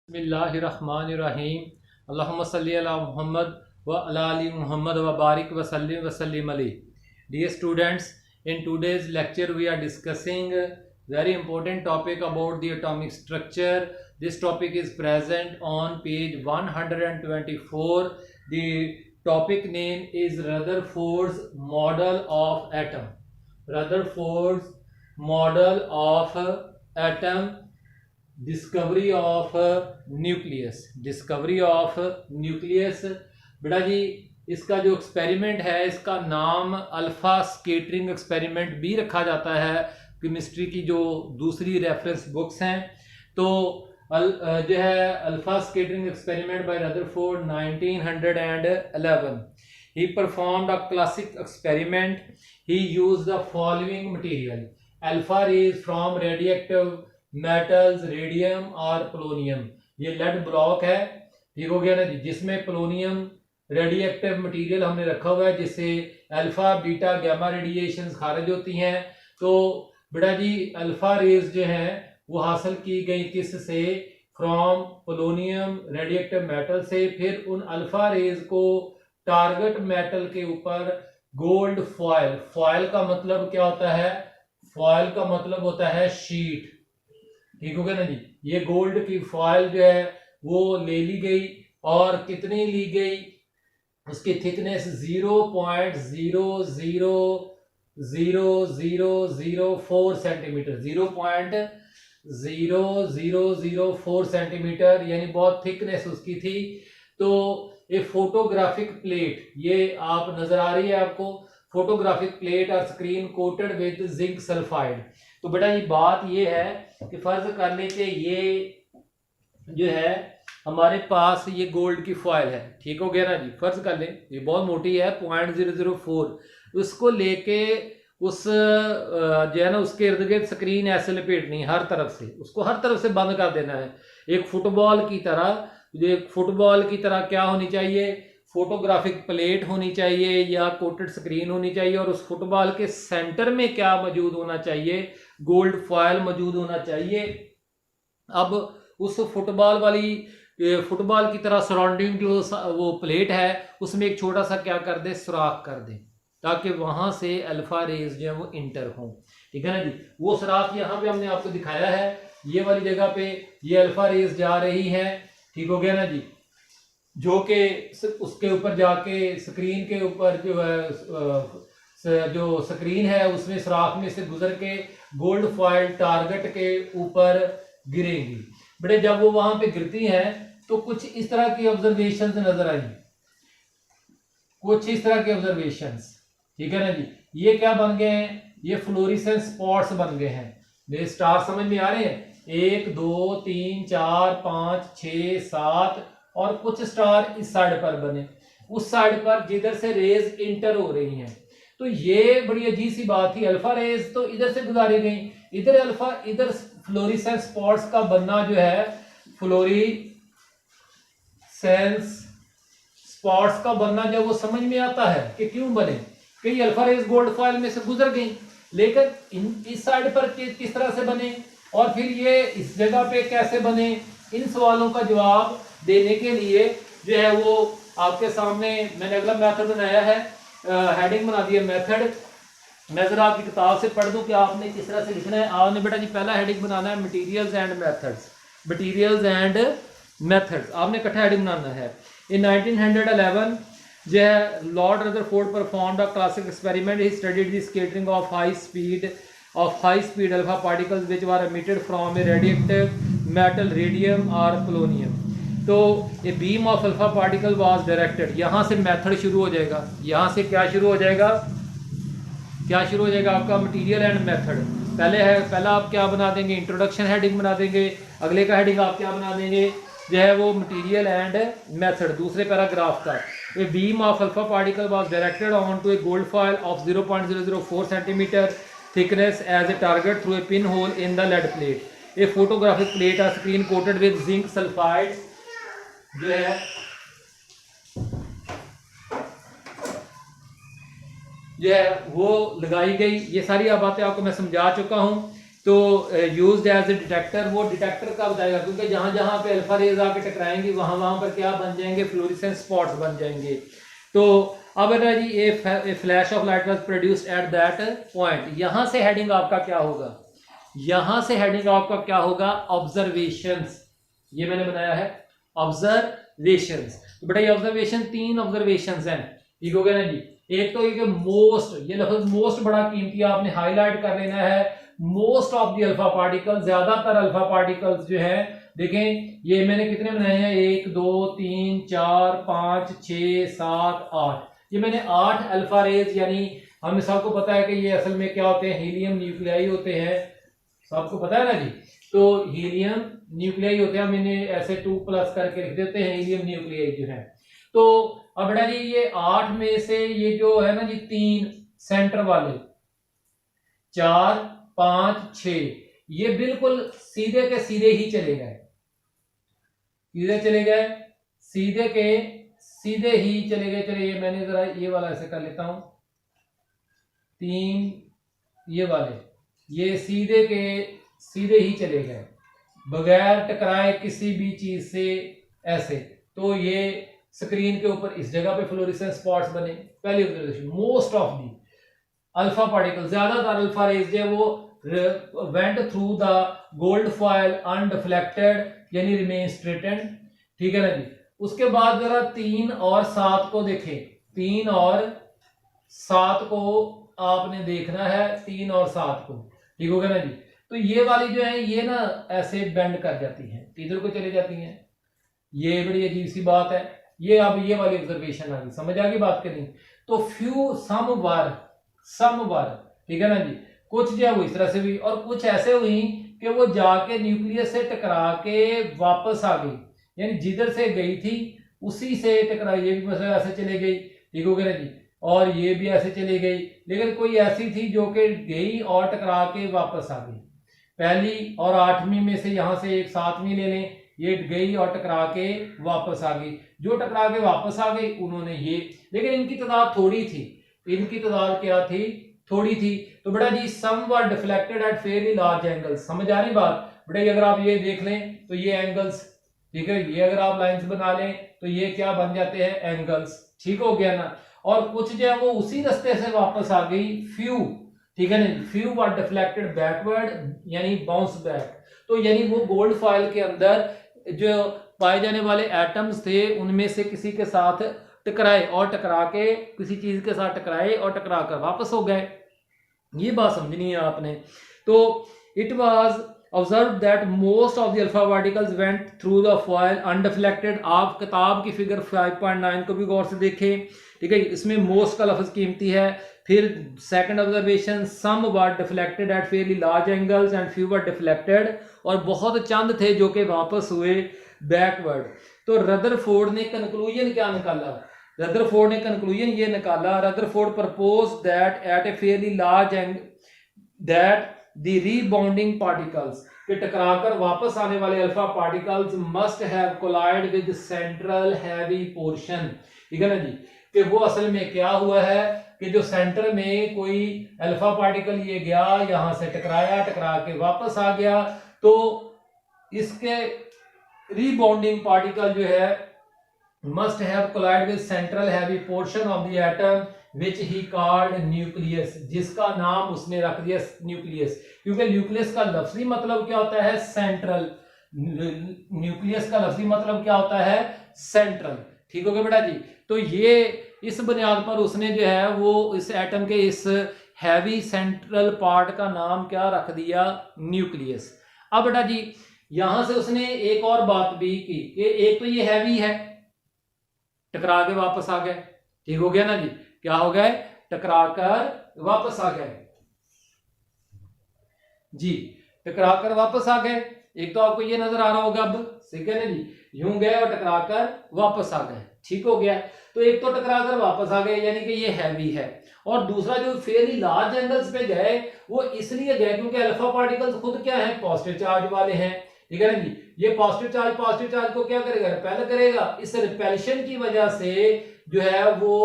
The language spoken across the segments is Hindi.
बिस्मिल्लाहिर्रहमानिर्रहीम अल्लाहुम्मा सल्ली अला मुहम्मद व अला आलि मुहम्मद व बारिक वसल्लिम अलैहि. Dear students, in today's lecture we are discussing a very important topic about the atomic structure. This topic is present on page 124. The topic name is Rutherford's model of atom. Rutherford's model of atom. Discovery of nucleus. बेटा जी, इसका जो एक्सपेरिमेंट है इसका नाम अल्फा स्केटरिंग एक्सपेरिमेंट भी रखा जाता है. केमिस्ट्री की जो दूसरी रेफरेंस बुक्स हैं तो जो है alpha scattering experiment by Rutherford 1911. He performed a classic experiment. He used the following material: alpha rays from radioactive metals, radium और पोलोनियम. ये लेड ब्लॉक है, ठीक हो गया ना जी, जिसमें पोलोनियम रेडिएक्टिव मटेरियल हमने रखा हुआ है जिससे अल्फा बीटा गामा रेडिएशंस खारिज होती हैं. तो बेटा जी अल्फा रेज जो हैं वो हासिल की गई किस से? फ्रॉम पोलोनियम रेडिएक्टिव मेटल से. फिर उन अल्फा रेज को टारगेट मेटल के ऊपर गोल्ड फॉयल. फॉयल का मतलब क्या होता है? फॉयल का मतलब होता है शीट, ठीक हो गया ना जी. ये गोल्ड की फॉयल जो है वो ले ली गई और कितनी ली गई? उसकी थिकनेस 0.0000004 सेंटीमीटर. 0.00004 सेंटीमीटर यानी बहुत थिकनेस उसकी थी. तो ये फोटोग्राफिक प्लेट, ये आप नजर आ रही है आपको, फोटोग्राफिक प्लेट और screen coated with zinc sulphide. तो बेटा ये बात ये है कि फर्ज कर लेते ये जो है हमारे पास ये गोल्ड की फॉयल है, ठीक हो गया ना जी. फर्ज कर लें ये बहुत मोटी है 0.004. उसको लेके उस जो है ना उसके इर्द गिर्द स्क्रीन ऐसे लपेटनी हर तरफ से, उसको हर तरफ से बंद कर देना है. एक फुटबॉल की तरह, एक फुटबॉल की तरह क्या होनी चाहिए? फोटोग्राफिक प्लेट होनी चाहिए या कोटेड स्क्रीन होनी चाहिए. और उस फुटबॉल के सेंटर में क्या मौजूद होना चाहिए? गोल्ड फॉयल मौजूद होना चाहिए. अब उस फुटबॉल की तरह सराउंडिंग जो वो प्लेट है उसमें एक छोटा सा क्या कर दे? सुराख कर दे, ताकि वहां से अल्फा रेज जो है वो इंटर हो, ठीक है ना जी. वो सुराख यहाँ पे हमने आपको दिखाया है, ये वाली जगह पे ये अल्फा रेज जा रही है, ठीक हो गया ना जी, जो कि उसके ऊपर जाके स्क्रीन के ऊपर जो है जो स्क्रीन है उसमें सुराख में से गुजर के गोल्ड फॉयल टारगेट के ऊपर गिरेंगी. बेटे जब वो वहां पे गिरती हैं तो कुछ इस तरह की ऑब्जर्वेशंस नजर आई, कुछ इस तरह के ऑब्जर्वेशंस, ठीक है ना जी. ये क्या बन गए हैं? ये फ्लोरिसेंट स्पॉट्स बन गए हैं. मेरे स्टार समझ में आ रहे हैं? 1 2 3 4 5 6 7 और कुछ स्टार इस साइड पर बने, उस साइड पर जिधर से रेज इंटर हो रही हैं. तो ये बड़ी अजीब सी बात थी. अल्फा रेज तो इधर से गुजारी गई, इधर अल्फा, इधर फ्लोरिसेंस स्पॉट्स का बनना जो है, फ्लोरिसेंस स्पॉट्स का बनना जब वो समझ में आता है कि क्यों बने, कि अल्फा रेज गोल्ड फॉयल में से गुजर गई, लेकिन इस साइड पर किस तरह से बने और फिर ये इस जगह पे कैसे बने? इन सवालों का जवाब देने के लिए जो है वो आपके सामने मैंने अगला मेथड बनाया है. हेडिंग बना दिया मेथड. मैं जरा आपकी किताब से पढ़ दूं कि आपने किस तरह से लिखना है. आपने बेटा जी पहला हेडिंग बनाना है materials and methods. Materials and methods आपने इकट्ठा हेडिंग बनाना है. इन 1911 जो है Lord Rutherford performed a classic experiment. He studied the scattering of high speed alpha particles which were emitted from A radioactive metal, radium और पोलोनियम. तो ए beam of alpha particle was directed. यहाँ से मेथड शुरू हो जाएगा. यहाँ से क्या शुरू हो जाएगा? क्या शुरू हो जाएगा आपका? Material and method. पहला आप क्या बना देंगे? इंट्रोडक्शन हेडिंग बना देंगे. अगले का हेडिंग आप क्या बना देंगे? जो है वो मटेरियल एंड मेथड, दूसरे पैराग्राफ का. A beam of alpha particle was directed on to a gold foil of 0.004 centimetre thickness as a target through a pin hole in the lead plate. A photographic plate or screen coated with zinc sulphide जो है वो लगाई गई. ये सारी बातें आपको मैं समझा चुका हूं. तो यूज्ड एज ए डिटेक्टर, वो डिटेक्टर का बताएगा, क्योंकि जहां जहां पे अल्फा रेज आके टकराएंगी वहां वहां पर क्या बन जाएंगे, फ्लोरेसेंट स्पॉट्स बन जाएंगे। तो अब बेटा जी a flash of light was produced at that point, यहां से हेडिंग आपका क्या होगा, यहां से हेडिंग आपका क्या होगा, ऑब्जर्वेशंस, ये मैंने बनाया है ऑब्जर्वेशंस। तो बेटा ये ऑब्जर्वेशन 3 ऑब्जर्वेशंस हैं, ठीक हो गया ना जी। एक तो ये मोस्ट, ये लफ्ज मोस्ट बड़ा कीमती, आपने हाईलाइट कर लेना है, most of the alpha particles, ज्यादातर अल्फा पार्टिकल्स जो है, देखें ये मैंने कितने बनाए हैं, 1 2 3 4 5 6 7 8, ये मैंने 8 अल्फा रेज, यानी हमें सबको पता है कि ये असल में क्या होते हैं, हीलियम न्यूक्लियाई होते हैं, सबको पता है ना जी। तो हीलियम न्यूक्लियाई होते हैं, हम इन्हें ऐसे 2+ करके लिख देते हैं, हीलियम न्यूक्लियाई जो है। तो अब बेटा जी ये 8 में से ये जो है ना जी 3 सेंटर वाले, 4 5 6, ये बिल्कुल सीधे के सीधे ही चले गए, सीधे चले गए, सीधे के सीधे ही चले गए। चलिए ये मैंने जरा ये वाला ऐसे कर लेता हूं, 3 ये वाले, ये सीधे के सीधे ही चले गए बगैर टकराए किसी भी चीज से, ऐसे। तो ये स्क्रीन के ऊपर इस जगह पे फ्लोरेसेंट स्पॉट्स बने। पहली observation, most of the alpha particle, ज्यादातर अल्फा रेज जो वो went through the gold foil undeflected, यानी रिमेन स्ट्रेटेंड, ठीक है ना जी। उसके बाद जरा 3 और 7 को देखें, 3 और 7 को आपने देखना है, 3 और 7 को, ठीक हो गया ना जी। तो ये वाली जो है ये ना ऐसे बेंड कर जाती हैं, इधर को चली जाती हैं, ये बड़ी अजीब सी बात है। ये अब ये वाली ऑब्जर्वेशन आ गई, समझ आ गई बात के नहीं। तो फ्यू सम वर, ठीक है ना जी, कुछ जो है वो इस तरह से हुई, और कुछ ऐसे हुई कि वो जाके न्यूक्लियस से टकरा के वापस आ गई, यानी जिधर से गई थी उसी से टकराई, ये भी मतलब ऐसे चले गई, ठीक हो गया ना जी, और ये भी ऐसे चली गई। लेकिन कोई ऐसी थी जो कि गई और टकरा के वापस आ गई, पहली और 8वीं में से यहां से एक 7वीं ले लें, ये गई और टकरा के वापस आ गई। जो टकरा के वापस आ गई उन्होंने ये, लेकिन इनकी तादाद थोड़ी थी, इनकी तादाद क्या थी, थोड़ी थी। तो बेटा जी some were deflected at fairly large angles, समझ आ रही बात बेटा। ये अगर आप ये देख लें तो ये एंगल्स, ठीक है, ये अगर आप लाइंस बना लें तो ये क्या बन जाते हैं, एंगल्स, ठीक हो गया ना। और कुछ जो है वो उसी रास्ते से वापस आ गई, फ्यू, ठीक है ना, फ्यू वर डिफ्लेक्टेड बैकवर्ड, यानी बाउंस बैक। तो यानी वो गोल्ड फॉयल के अंदर जो पाए जाने वाले एटम्स थे उनमें से किसी के साथ टकराए, और टकरा के किसी चीज के साथ टकराए और टकरा कर वापस हो गए, ये बात समझनी है आपने। तो it was observe that most of the alpha particles went through the foil undeflected. आप किताब की फिगर 5.9 को भी गौर से देखें, ठीक है, इसमें मोस्ट का लफ्ज कीमती है। फिर second observation, some were deflected at fairly large angles and few were deflected, और बहुत चंद थे जो कि वापस हुए बैकवर्ड। तो रदरफोर्ड ने कंक्लूजन क्या निकाला, रदरफोर्ड ने कंक्लूजन ये निकाला, Rutherford propose that at a fairly large and that the rebounding particles, कि टकराकर वापस आने वाले alpha particles must have collide with central heavy portion, ठीक है ना जी, कि वो असल में क्या हुआ है कि जो सेंटर में कोई अल्फा पार्टिकल ये गया, यहां से टकराया, टकरा के वापस आ गया, तो इसके रीबाउंडिंग पार्टिकल जो है must have collide with central heavy portion of the atom which he called nucleus, जिसका नाम उसने रख दिया न्यूक्लियस, क्योंकि न्यूक्लियस का लफ्जी मतलब क्या होता है, सेंट्रल। न्यूक्लियस का लफ्जी मतलब क्या होता है, सेंट्रल, ठीक हो गया बेटा जी। तो ये इस बुनियाद पर उसने जो है वो इस एटम के इस हैवी सेंट्रल पार्ट का नाम क्या रख दिया, न्यूक्लियस। अब बेटा जी यहां से उसने एक और बात भी की कि एक तो ये हैवी है, टकरा के वापस आ गए, ठीक हो गया ना जी, क्या हो गए, टकरा कर वापस आ गए जी, टकरा कर वापस आ गए। एक तो आपको ये नजर आ रहा होगा अब, ठीक है ना जी, यूं गए और टकरा कर वापस आ गए, ठीक हो गया। तो एक तो टकरा कर वापस आ गए यानी कि ये हैवी है, और दूसरा जो फेयरली लार्ज एंगल्स पे गए वो इसलिए गए क्योंकि अल्फा पार्टिकल्स खुद क्या है, पॉजिटिव चार्ज वाले हैं, ठीक है ना जी। ये पॉजिटिव चार्ज को क्या करेगा, रिपेल करेगा। इस रिपेल्शन की वजह से जो है वो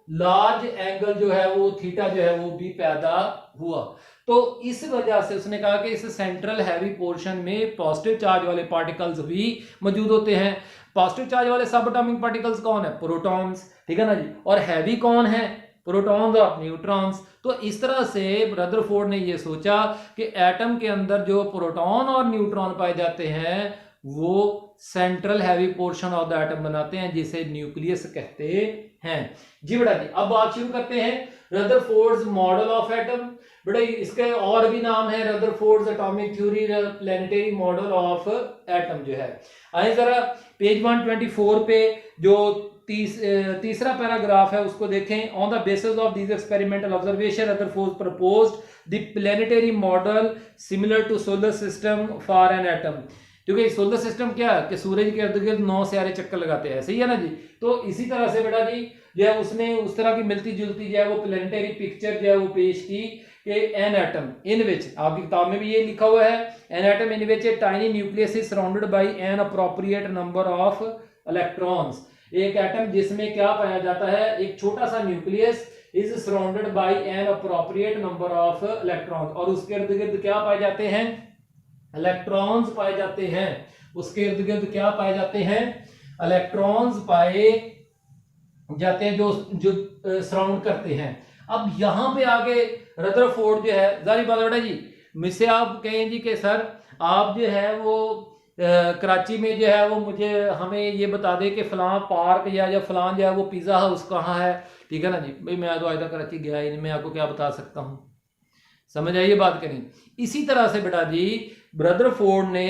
लार्ज एंगल जो है वो थीटा जो है वो भी पैदा हुआ। तो इस वजह से उसने कहा कि इस सेंट्रल हैवी पोर्शन में पॉजिटिव चार्ज वाले पार्टिकल्स भी मौजूद होते हैं। पॉजिटिव चार्ज वाले सब एटॉमिक पार्टिकल्स कौन है? प्रोटॉन्स, ठीक है ना जी। और हैवी कौन है? प्रोटॉन्स और न्यूट्रॉन्स। तो इस तरह से रदरफोर्ड ने यह सोचा कि एटम के अंदर जो प्रोटॉन और न्यूट्रॉन पाए जाते हैं वो central heavy portion of the atom बनाते हैं, जिसे न्यूक्लियस कहते हैं। जी बेटा जी, अब बात शुरू करते हैं रदरफोर्ड्स मॉडल ऑफ एटम। बेटा इसके और भी नाम है, Rutherford's atomic theory, planetary model of atom जो है। आइए जरा पेज 124 पे जो तीसरा पैराग्राफ है उसको देखें। On the basis of this experimental observation Rutherford proposed the planetary model similar to solar system for an atom. क्योंकि सोलर सिस्टम क्या है कि सूरज के इर्द गिर्द 9 सितारे चक्कर लगाते हैं, सही है ना जी। तो इसी तरह से बेटा जी जो है उसने उस तरह की मिलती जुलती जो है वो प्लैनेटरी पिक्चर जो है वो पेश की कि एन एटम इन विच, आपकी किताब में भी ये लिखा हुआ है, an atom in which a tiny nucleus is surrounded by an appropriate number of electrons. एक एटम जिसमें क्या पाया जाता है, एक छोटा सा nucleus is surrounded by an appropriate number of electrons, और उसके इर्द गिर्द क्या पाए जाते हैं? इलेक्ट्रॉन्स पाए जाते हैं। उसके इर्द गिर्द क्या पाए जाते हैं? इलेक्ट्रॉन्स पाए जाते हैं जो जो सराउंड करते हैं। अब यहां पे आगे रदरफोर्ड जो है, जारी बात बेटा जी, मुझसे आप कहें जी कि सर आप जो है वो कराची में जो है वो मुझे हमें ये बता दे कि फलां पार्क या फलां जो है वो पिज़्ज़ा हाउस कहाँ है, ठीक है ना जी। भाई मैं तो आज तक कराची गया ही नहीं, मैं आपको क्या बता सकता हूँ, समझ आइए बात करें। इसी तरह से बेटा जी रदरफोर्ड ने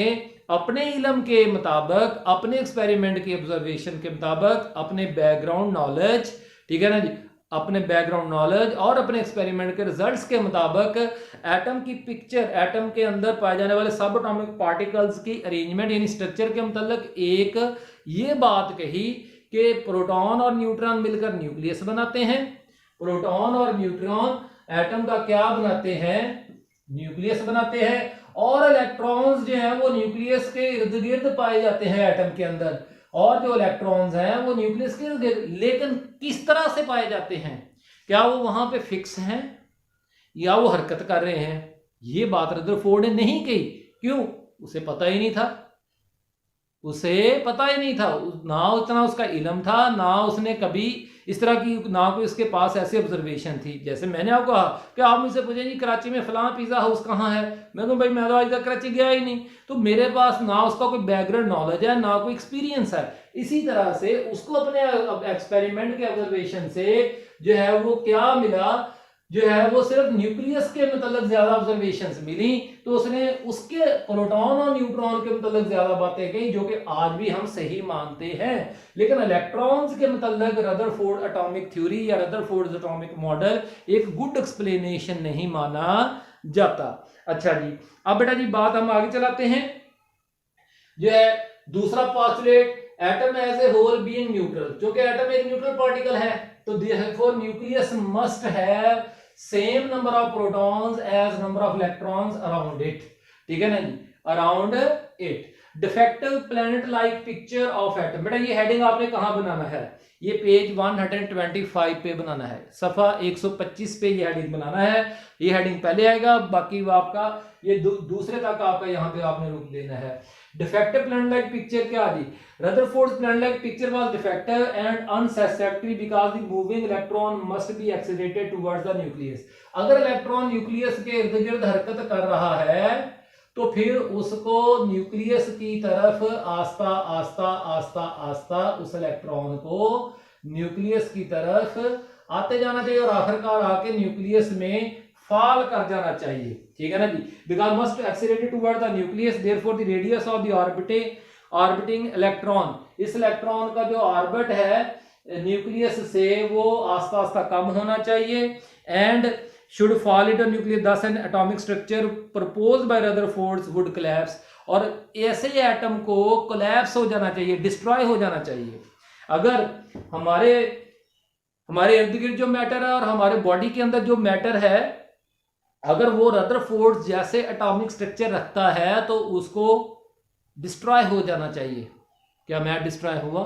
अपने इल्म के मुताबिक, अपने एक्सपेरिमेंट की ऑब्जर्वेशन के मुताबिक, अपने बैकग्राउंड नॉलेज, ठीक है ना जी, अपने बैकग्राउंड नॉलेज और अपने एक्सपेरिमेंट के रिजल्ट्स के मुताबिक एटम की पिक्चर, एटम के अंदर पाए जाने वाले सब एटॉमिक पार्टिकल्स की अरेंजमेंट यानी स्ट्रक्चर के मुताबिक एक ये बात कही कि प्रोटॉन और न्यूट्रॉन मिलकर न्यूक्लियस बनाते हैं। प्रोटॉन और न्यूट्रॉन एटम का क्या बनाते हैं? न्यूक्लियस बनाते हैं। और इलेक्ट्रॉन्स जो है वो न्यूक्लियस के इर्द गिर्द पाए जाते हैं एटम के अंदर, और जो इलेक्ट्रॉन्स हैं वो न्यूक्लियस के इर्द गिर्द। लेकिन किस तरह से पाए जाते हैं? क्या वो वहां पे फिक्स हैं या वो हरकत कर रहे हैं? ये बात रदरफोर्ड ने नहीं कही। क्यों? उसे पता ही नहीं था, उसे पता ही नहीं था, ना उतना उसका इल्म था, ना उसने कभी इस तरह की, ना कोई उसके पास ऐसी ऑब्जर्वेशन थी। जैसे मैंने आपको कहा कि आप मुझसे पूछे जी कराची में फलां पिज़्ज़ा हाउस कहाँ है, मैं कहूँ भाई मैं तो आज तक कराची गया ही नहीं, तो मेरे पास ना उसका कोई बैकग्राउंड नॉलेज है ना कोई एक्सपीरियंस है। इसी तरह से उसको अपने एक्सपेरिमेंट के ऑब्जर्वेशन से जो है वो क्या मिला, जो है वो सिर्फ न्यूक्लियस के मतलब ज्यादा ऑब्जर्वेशंस मिली, तो उसने उसके प्रोटॉन और न्यूट्रॉन के मतलब ज्यादा बातें कही, जो कि आज भी हम सही मानते हैं। लेकिन इलेक्ट्रॉन्स के मतलब रदरफोर्ड एटॉमिक थ्योरी या रदरफोर्ड एटॉमिक मॉडल एक गुड एक्सप्लेनेशन नहीं माना जाता। अच्छा जी, अब बेटा जी बात हम आगे चलाते हैं। जो है दूसरा postulate, atom as a whole being neutral. क्योंकि एटम एक न्यूट्रल पार्टिकल है, तो therefore nucleus must have same number of protons as number of electrons around it, ठीक है ना जी, around it. Defective planet like picture of atom. बेटा ये हेडिंग आपने कहां बनाना है? ये पेज 125 पे बनाना है, सफा 125 पे ये हेडिंग बनाना है। ये हेडिंग पहले आएगा, बाकी वो आपका ये दूसरे तक आपका यहाँ पे आपने रुक देना है। डिफेक्टिव प्लैनेट लाइक पिक्चर क्या जी? Rutherford's planet-like picture was defective and unsatisfactory because the moving electron must be accelerated towards the nucleus. अगर इलेक्ट्रॉन न्यूक्लियस के इर्द गिर्द हरकत कर रहा है तो फिर उसको न्यूक्लियस की तरफ आस्ता आस्ता आस्ता आस्ता उस इलेक्ट्रॉन को न्यूक्लियस की तरफ आते जाना चाहिए और आखिरकार आके न्यूक्लियस में फॉल कर जाना चाहिए, ठीक है ना जी। Because must accelerated toward the nucleus, therefore the radius of the orbiting electron, इस इलेक्ट्रॉन का जो ऑर्बिट है न्यूक्लियस से वो आस्ता आस्ता कम होना चाहिए। And should fall into nucleus, thus an atomic structure proposed by Rutherford would collapse. और ऐसे ही एटम को कोलैप्स हो जाना चाहिए, डिस्ट्रॉय हो जाना चाहिए। अगर हमारे इर्द गिर्द जो मैटर है और हमारे बॉडी के अंदर जो मैटर है, अगर वो रदरफोर्ड जैसे एटॉमिक स्ट्रक्चर रखता है तो उसको डिस्ट्रॉय हो जाना चाहिए। क्या मैं डिस्ट्रॉय हुआ?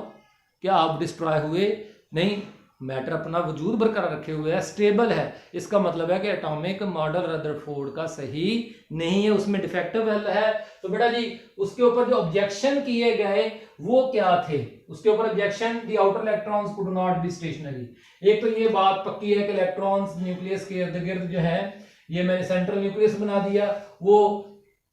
क्या आप डिस्ट्रॉय हुए? नहीं, मैटर अपना वजूद बरकरार रखे हुए है, स्टेबल है, इसका मतलब है कि एटॉमिक मॉडल रदरफोर्ड का सही नहीं है, उसमें डिफेक्टिव है। तो बेटा जी उसके ऊपर जो ऑब्जेक्शन किए गए वो क्या थे, उसके ऊपर objection, the outer electrons could not be stationary. एक तो ये बात पक्की है कि इलेक्ट्रॉन्स न्यूक्लियस के इर्द गिर्द जो है, ये मैंने सेंट्रल न्यूक्लियस बना दिया, वो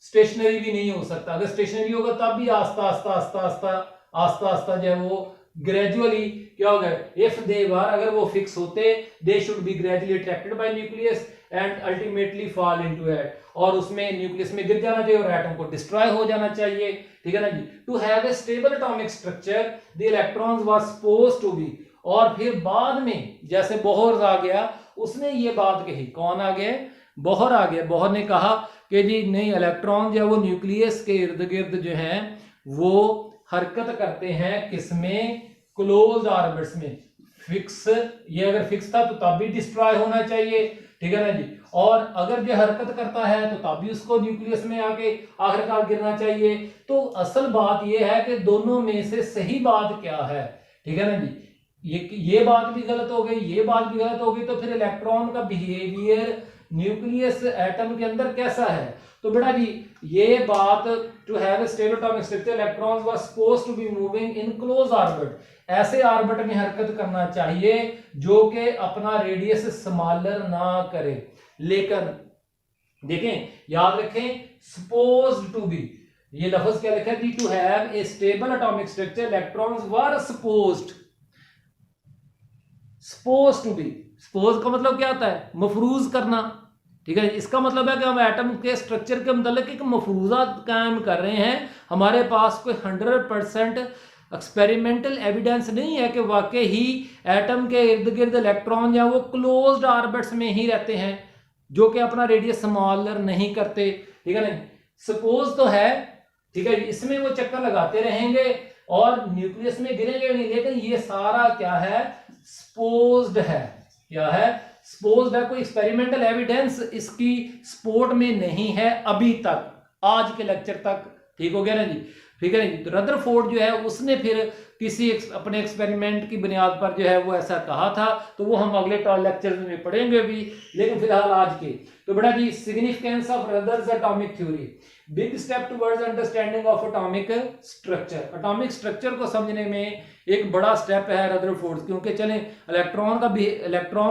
स्टेशनरी भी नहीं हो सकता। अगर स्टेशनरी होगा तब भी आस्ता आस्ता आस्ता आस्ता आस्ता आस्ता जो है वो ग्रेजुअली क्या होगा, इफ दे वर, अगर वो फिक्स होते, they should be gradually attracted by nucleus and ultimately fall into it, और उसमें न्यूक्लियस में गिर जाना चाहिए और एटम को डिस्ट्रॉय हो जाना चाहिए, ठीक है ना जी। To have a stable atomic structure the electrons were supposed to be, और फिर बाद में जैसे बोहर आ गया उसने ये बात कही, कौन आ गया, बोहर आ गया, बोहर ने कहा कि जी नहीं, इलेक्ट्रॉन जो है वो न्यूक्लियस के इर्द गिर्द जो है वो हरकत करते हैं, किसमें, क्लोज ऑर्बिट्स में। फिक्स, ये अगर फिक्स था तो तब भी डिस्ट्रॉय होना चाहिए, ठीक है ना जी, और अगर जो हरकत करता है तो तब भी उसको न्यूक्लियस में आके आखिरकार गिरना चाहिए। तो असल बात ये है कि दोनों में से सही बात क्या है, ठीक है ना जी। ये बात भी गलत हो गई, ये बात भी गलत हो गई, तो फिर इलेक्ट्रॉन का बिहेवियर न्यूक्लियस एटम के अंदर कैसा है। तो बेटा जी ये बात, to have a stable atomic structure electrons were supposed to be moving in close orbit, ऐसे ऑर्बिट में हरकत करना चाहिए जो कि अपना रेडियस स्मॉलर ना करे। लेकिन देखें, याद रखें, सपोज्ड टू बी, ये लफ्ज क्या लिखा है, to have a stable atomic structure electrons were supposed, suppose to be, suppose का मतलब क्या होता है, मफरूज करना, ठीक है। इसका मतलब है कि हम एटम के स्ट्रक्चर के मतलब एक मफरूजा कायम कर रहे हैं, हमारे पास कोई 100% एक्सपेरिमेंटल एविडेंस नहीं है कि वाकई ही एटम के इर्द गिर्द इलेक्ट्रॉन या वो क्लोज्ड ऑर्बिट्स में ही रहते हैं जो कि अपना रेडियस स्मॉलर नहीं करते, ठीक है ना। सपोज तो है, ठीक है, इसमें वो चक्कर लगाते रहेंगे और न्यूक्लियस में गिरेंगे नहीं, लेकिन ये सारा क्या है, सपोज्ड है, क्या है, सपोज्ड है, कोई एक्सपेरिमेंटल एविडेंस इसकी सपोर्ट में नहीं है अभी तक, आज के लेक्चर तक, ठीक हो गया ना जी, ठीक है ना जी। तो रदरफोर्ड जो है उसने फिर किसी अपने एक्सपेरिमेंट की बुनियाद पर जो है वो ऐसा कहा था, तो वो हम अगले लेक्चर में पढ़ेंगे भी, लेकिन फिलहाल आज के तो बेटा जी significance of Rutherford's atomic theory, big step towards understanding of atomic structure, atomic structure को समझने में एक बड़ा स्टेप है रदरफोर्ड, क्योंकि चलें इलेक्ट्रॉन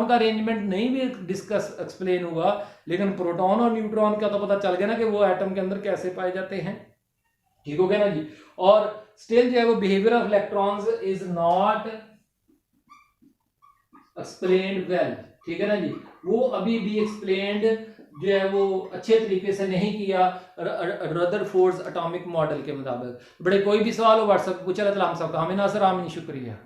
का अरेंजमेंट नहीं भी डिस्कस एक्सप्लेन हुआ, लेकिन प्रोटॉन और न्यूट्रॉन का तो पता चल गया ना कि वो एटम के अंदर कैसे पाए जाते हैं, ठीक हो गया ना जी। और स्टिल जो है वो behaviour of electrons is not explained well, ठीक है ना जी, वो अभी भी एक्सप्लेन्ड जो है वो अच्छे तरीके से नहीं किया रदरफोर्ड्स एटॉमिक मॉडल के मुताबिक। बड़े कोई भी सवाल हो व्हाट्सएप पूछा रहता, हम सबका हमें नासर आमीन, शुक्रिया।